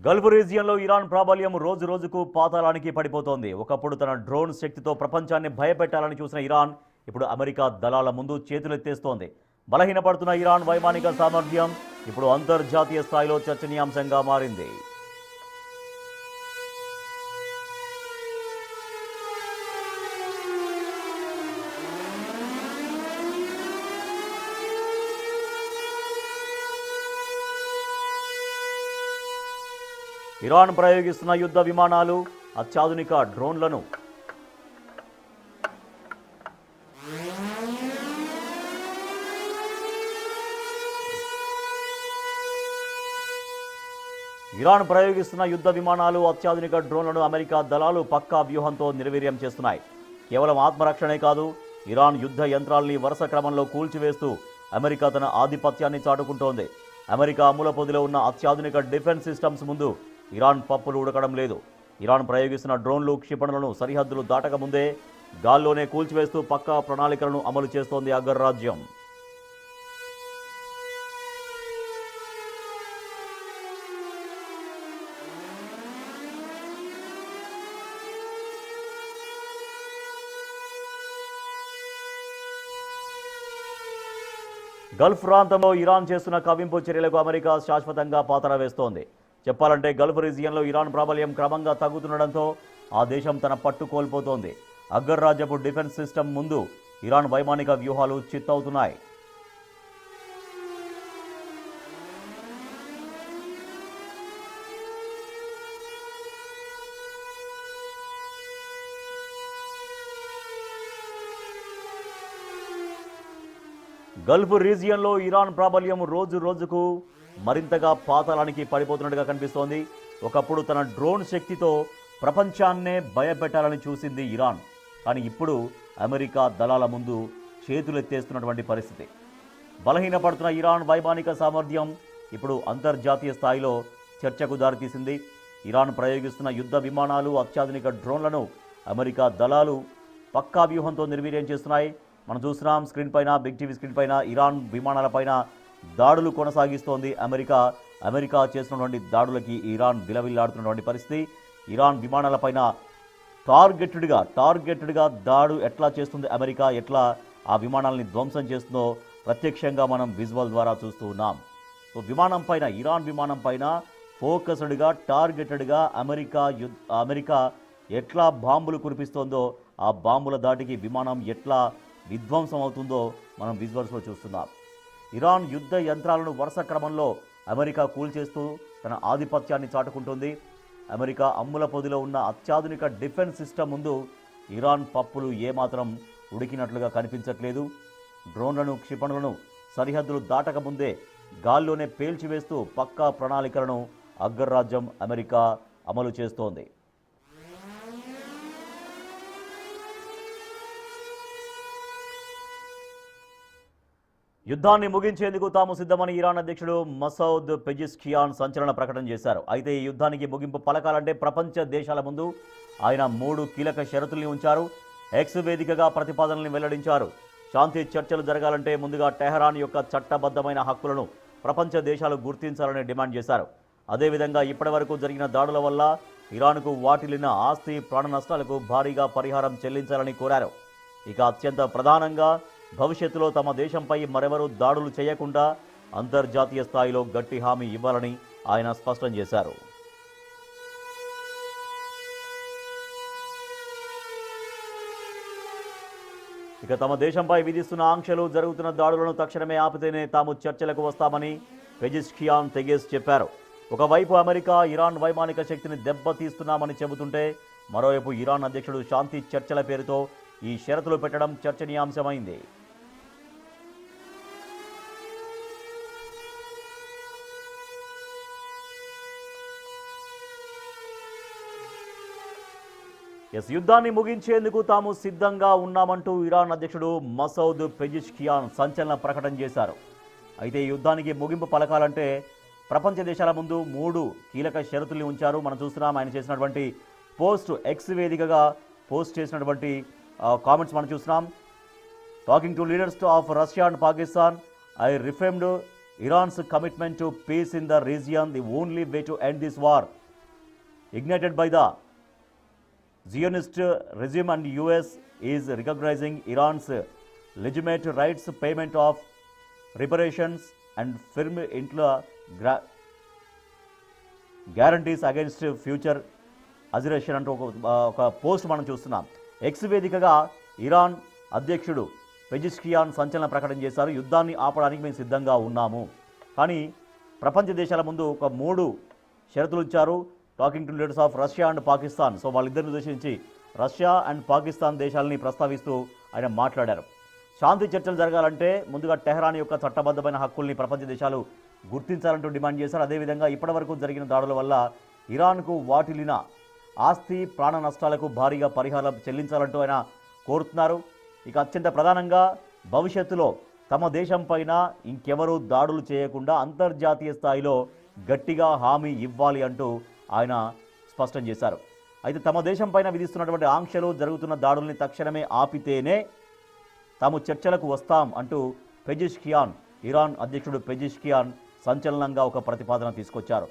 Gulf రీజియన్లో Iran ప్రాబల్యం రోజు రోజుకు పాతాళానికి పడిపోతోంది. ఒకప్పుడు తన డ్రోన్ శక్తితో ప్రపంచాన్ని భయపెట్టాలని చూసిన ఇరాన్ ఇప్పుడు అమెరికా దళాల ముందు చేతులెత్తేస్తోంది. బలహీనపడుతున్న ఇరాన్ వైమానిక సామర్థ్యం ఇప్పుడు అంతర్జాతీయ స్థాయిలో చర్చనీయాంశంగా మారింది. ఇరాన్ ప్రయోగిస్తున్న యుద్ధ విమానాలు, అత్యాధునిక డ్రోన్లను అమెరికా దళాలు పక్కా వ్యూహంతో నిర్వీర్యం చేస్తున్నాయి. కేవలం ఆత్మరక్షణే కాదు, ఇరాన్ యుద్ధ యంత్రాల్ని వరుస క్రమంలో కూల్చివేస్తూ అమెరికా తన ఆధిపత్యాన్ని చాటుకుంటోంది. అమెరికా అమ్ముల పొదిలో ఉన్న అత్యాధునిక డిఫెన్స్ సిస్టమ్స్ ముందు ఇరాన్ పప్పులు ఉడకడం లేదు. ఇరాన్ ప్రయోగిస్తున్న డ్రోన్లు, క్షిపణులను సరిహద్దులు దాటకముందే గాల్లోనే కూల్చివేస్తూ పక్కా ప్రణాళికలను అమలు చేస్తోంది అగ్రరాజ్యం. గల్ఫ్ ప్రాంతంలో ఇరాన్ చేస్తున్న కవ్వింపు చర్యలకు అమెరికా శాశ్వతంగా పాతర వేస్తోంది. చెప్పాలంటే గల్ఫ్ రీజియన్లో ఇరాన్ ప్రాబల్యం క్రమంగా తగ్గుతుండడంతో ఆ దేశం తన పట్టు కోల్పోతోంది. అగ్రరాజ్యపు డిఫెన్స్ సిస్టమ్ ముందు ఇరాన్ వైమానిక వ్యూహాలు చిత్తవుతున్నాయి. గల్ఫ్ రీజియన్లో ఇరాన్ ప్రాబల్యం రోజు రోజుకు మరింతగా పాతాళానికి పడిపోతున్నట్టుగా కనిపిస్తోంది. ఒకప్పుడు తన డ్రోన్ శక్తితో ప్రపంచాన్నే భయపెట్టాలని చూసింది ఇరాన్. కానీ ఇప్పుడు అమెరికా దళాల ముందు చేతులెత్తేస్తున్నటువంటి పరిస్థితి. బలహీనపడుతున్న ఇరాన్ వైమానిక సామర్థ్యం ఇప్పుడు అంతర్జాతీయ స్థాయిలో చర్చకు దారితీసింది. ఇరాన్ ప్రయోగిస్తున్న యుద్ధ విమానాలు, అత్యాధునిక డ్రోన్లను అమెరికా దళాలు పక్కా వ్యూహంతో నిర్వీర్యం చేస్తున్నాయి. మనం చూస్తున్నాం స్క్రీన్ పైన, బిగ్ టీవీ స్క్రీన్ పైన ఇరాన్ విమానాలపైన దాడులు కొనసాగిస్తోంది అమెరికా చేస్తున్నటువంటి దాడులకి ఇరాన్ విలవిల్లాడుతున్నటువంటి పరిస్థితి. ఇరాన్ విమానాలపైన టార్గెటెడ్గా దాడు ఎట్లా చేస్తుంది అమెరికా, ఎట్లా ఆ విమానాలని ధ్వంసం చేస్తుందో ప్రత్యక్షంగా మనం విజువల్ ద్వారా చూస్తూ ఉన్నాం. సో ఇరాన్ విమానం పైన ఫోకస్డ్గా, టార్గెటెడ్గా అమెరికా ఎట్లా బాంబులు కురిపిస్తోందో, ఆ బాంబుల దాటికి విమానం ఎట్లా విధ్వంసం అవుతుందో మనం విజువల్స్లో చూస్తున్నాం. ఇరాన్ యుద్ధ యంత్రాలను వరుస క్రమంలో అమెరికా కూల్చేస్తూ తన ఆధిపత్యాన్ని చాటుకుంటుంది. అమెరికా అమ్ముల పొదిలో ఉన్న అత్యాధునిక డిఫెన్స్ సిస్టమ్ ముందు ఇరాన్ పప్పులు ఏమాత్రం ఉడికినట్లుగా కనిపించట్లేదు. డ్రోన్లను, క్షిపణులను సరిహద్దులు దాటకముందే గాల్లోనే పేల్చివేస్తూ పక్కా ప్రణాళికలను అగ్రరాజ్యం అమెరికా అమలు చేస్తోంది. యుద్ధాన్ని ముగించేందుకు తాము సిద్ధమని ఇరాన్ అధ్యక్షుడు మసౌద్ పెజిష్కియాన్ సంచలన ప్రకటన చేశారు. అయితే ఈ యుద్ధానికి ముగింపు పలకాలంటే ప్రపంచ దేశాల ముందు ఆయన 3 కీలక షరతుల్ని ఉంచారు. ఎక్స్ వేదికగా ప్రతిపాదనల్ని వెల్లడించారు. శాంతి చర్చలు జరగాలంటే ముందుగా టెహరాన్ యొక్క చట్టబద్ధమైన హక్కులను ప్రపంచ దేశాలు గుర్తించాలని డిమాండ్ చేశారు. అదేవిధంగా ఇప్పటివరకు జరిగిన దాడుల వల్ల ఇరాన్కు వాటిల్లిన ఆస్తి, ప్రాణ నష్టాలకు భారీగా పరిహారం చెల్లించాలని కోరారు. ఇక అత్యంత ప్రధానంగా భవిష్యత్తులో తమ దేశంపై మరెవరూ దాడులు చేయకుండా అంతర్జాతీయ స్థాయిలో గట్టి హామీ ఇవ్వాలని ఆయన స్పష్టం చేశారు. ఇక తమ దేశంపై విధిస్తున్న ఆంక్షలు, జరుగుతున్న దాడులను తక్షణమే ఆపితేనే తాము చర్చలకు వస్తామని పెజిష్కియాన్ తెగేసి చెప్పారు. ఒకవైపు అమెరికా ఇరాన్ వైమానిక శక్తిని దెబ్బతీస్తున్నామని చెబుతుంటే, మరోవైపు ఇరాన్ అధ్యక్షుడు శాంతి చర్చల పేరుతో ఈ షరతులు పెట్టడం చర్చనీయాంశమైంది. యుద్ధాన్ని ముగించేందుకు తాము సిద్ధంగా ఉన్నామంటూ ఇరాన్ అధ్యక్షుడు మసౌద్ పెజిష్కియాన్ సంచలన ప్రకటన చేశారు. అయితే ఈ యుద్ధానికి ముగింపు పలకాలంటే ప్రపంచ దేశాల ముందు 3 కీలక షరతుల్ని ఉంచారు. మనం చూస్తున్నాం ఆయన చేసినటువంటి పోస్ట్, ఎక్స్ వేదికగా పోస్ట్ చేసినటువంటి కామెంట్స్ మనం చూస్తున్నాం. Talking to leaders of Russia and Pakistan, I reaffirmed Iran's commitment to peace in the region, the only way to end this war, ignited by the Zionist regime and US, is recognizing Iran's legitimate rights, payment of reparations, and firm guarantees against future అజిరేషన్ అంటూ ఒక post మనం చూస్తున్నాం. X వేదికగా Iran అధ్యక్షుడు Pezeshkian సంచలన ప్రకటన చేశారు. యుద్ధాన్ని ఆపడానికి మేము సిద్ధంగా ఉన్నాము, కానీ ప్రపంచ దేశాల ముందు ఒక 3 షరతులు ఇచ్చారు. Talking to leaders of Russia and Pakistan. So వాళ్ళిద్దరిని ఉద్దేశించి రష్యా అండ్ పాకిస్తాన్ దేశాలని ప్రస్తావిస్తూ ఆయన మాట్లాడారు. శాంతి చర్చలు జరగాలంటే ముందుగా టెహరాన్ యొక్క చట్టబద్ధమైన హక్కుల్ని ప్రపంచ దేశాలు గుర్తించాలంటూ డిమాండ్ చేశారు. అదేవిధంగా ఇప్పటివరకు జరిగిన దాడుల వల్ల ఇరాన్కు వాటిల్లిన ఆస్తి ప్రాణ నష్టాలకు భారీగా పరిహారం చెల్లించాలంటూ ఆయన కోరుతున్నారు. ఇక అత్యంత ప్రధానంగా భవిష్యత్తులో తమ దేశం పైన ఇంకెవరూ దాడులు చేయకుండా అంతర్జాతీయ స్థాయిలో గట్టిగా హామీ ఇవ్వాలి అంటూ ఆయన స్పష్టం చేశారు. అయితే తమ దేశం పైన విధిస్తున్నటువంటి ఆంక్షలు, జరుగుతున్న దాడుల్ని తక్షణమే ఆపితేనే తాము చర్చలకు వస్తాం అంటూ పెజిష్కియాన్, ఇరాన్ అధ్యక్షుడు పెజిష్కియాన్ సంచలనంగా ఒక ప్రతిపాదన తీసుకొచ్చారు.